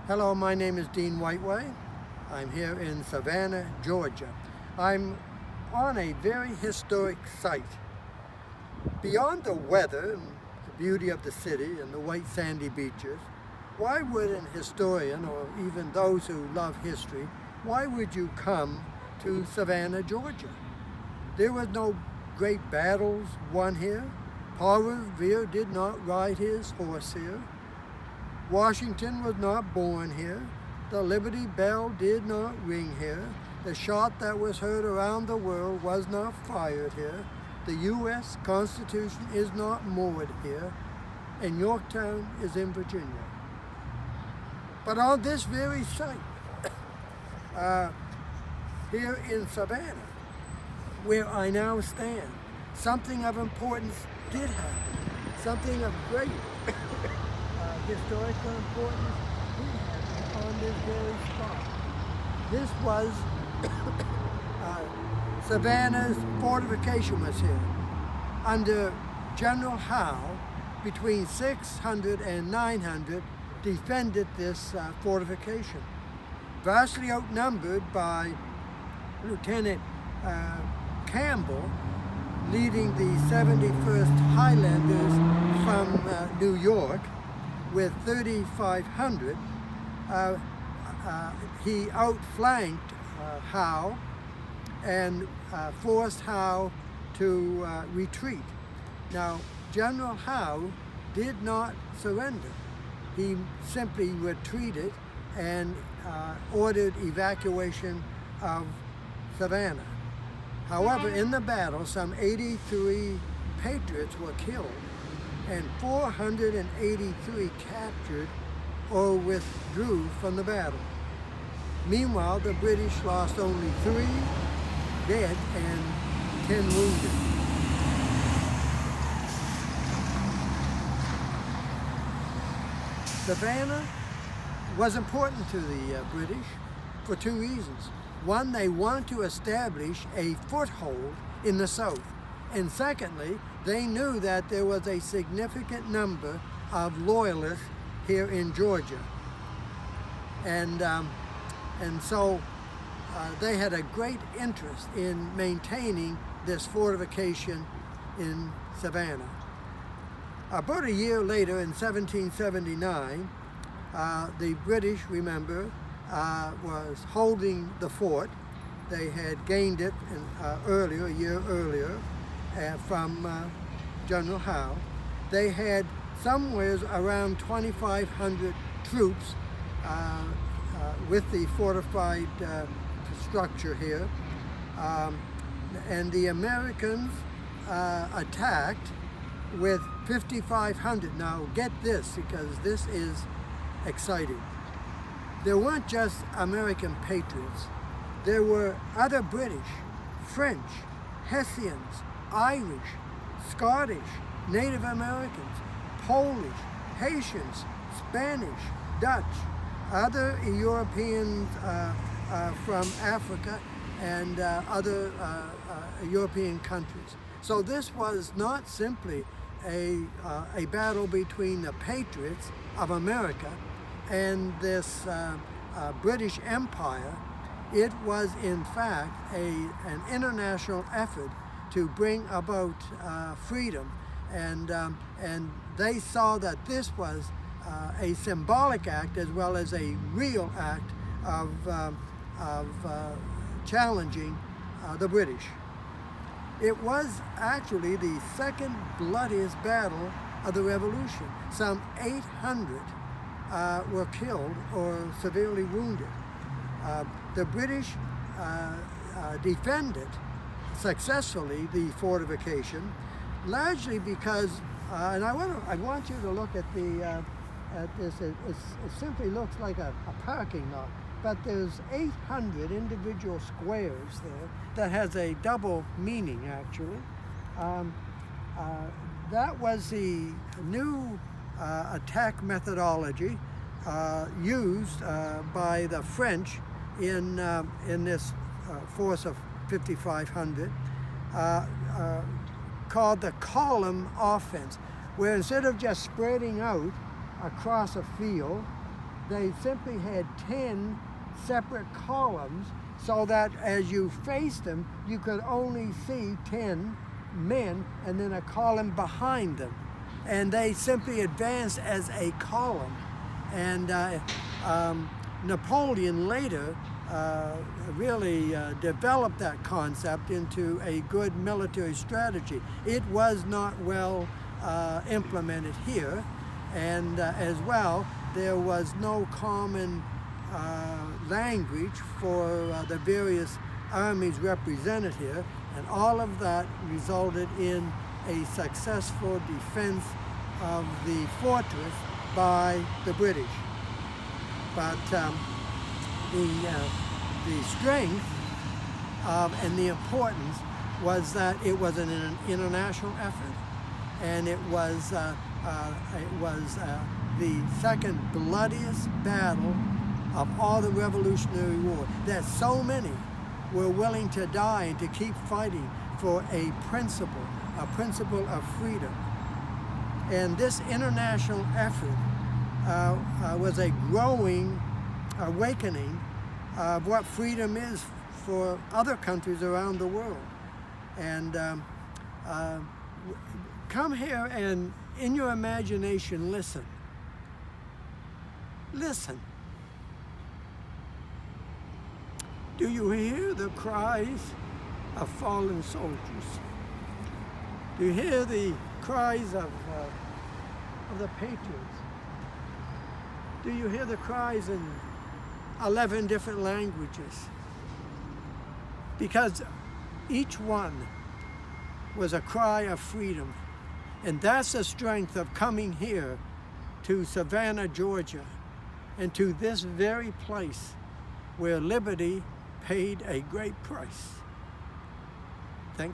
Hello, my name is Dean Whiteway. I'm here in Savannah, Georgia. I'm on a very historic site. Beyond the weather and the beauty of the city and the white sandy beaches, why would an historian, or even those who love history, why would you come to Savannah, Georgia? There was no great battles won here. Paul Revere did not ride his horse here. Washington was not born here. The Liberty Bell did not ring here. The shot that was heard around the world was not fired here. The U.S. Constitution is not moored here. And Yorktown is in Virginia. But on this very site, here in Savannah, where I now stand, something of importance did happen. Something of great historical importance did happen on this very spot. This was Savannah's fortification was here. Under General Howe, between 600 and 900 defended this fortification. Vastly outnumbered by Lieutenant Campbell, leading the 71st Highlanders from New York with 3,500. He outflanked Howe and forced Howe to retreat. Now, General Howe did not surrender. He simply retreated and ordered evacuation of Savannah. However, in the battle, some 83 Patriots were killed and 483 captured or withdrew from the battle. Meanwhile, the British lost only 3 dead and 10 wounded. Savannah was important to the British for 2 reasons. One, they wanted to establish a foothold in the South. And secondly, they knew that there was a significant number of loyalists here in Georgia. And so they had a great interest in maintaining this fortification in Savannah. About a year later, in 1779, the British, remember, was holding the fort. They had gained it a year earlier, from General Howe. They had somewhere around 2,500 troops with the fortified structure here. And the Americans attacked with 5,500. Now get this, because this is exciting. There weren't just American patriots. There were other British, French, Hessians, Irish, Scottish, Native Americans, Polish, Haitians, Spanish, Dutch, other Europeans from Africa and other European countries. So this was not simply a battle between the patriots of America and this British Empire. It was in fact an international effort to bring about freedom, and they saw that this was a symbolic act as well as a real act of challenging the British. It was actually the second bloodiest battle of the Revolution. Some 800 were killed or severely wounded. The British defended successfully the fortification, largely because, and I want you to look at this. It simply looks like a parking lot, but there's 800 individual squares there that has a double meaning, actually. That was the new attack methodology used by the French in this force of 5,500, called the column offense, where instead of just spreading out across a field, they simply had 10 separate columns so that as you faced them, you could only see 10 men and then a column behind them. And they simply advanced as a column. And Napoleon later really developed that concept into a good military strategy. It was not well implemented here, and as well, there was no common language for the various armies represented here, and all of that resulted in a successful defense of the fortress by the British. But the strength and the importance was that it was an international effort, and it was the second bloodiest battle of all the Revolutionary War, that so many were willing to die and to keep fighting for a principle of freedom. And this international effort was a growing awakening of what freedom is for other countries around the world. And come here and, in your imagination, listen. Listen. Do you hear the cries of fallen soldiers? Do you hear the cries of the patriots? Do you hear the cries in 11 different languages? Because each one was a cry of freedom. And that's the strength of coming here to Savannah, Georgia, and to this very place where liberty paid a great price.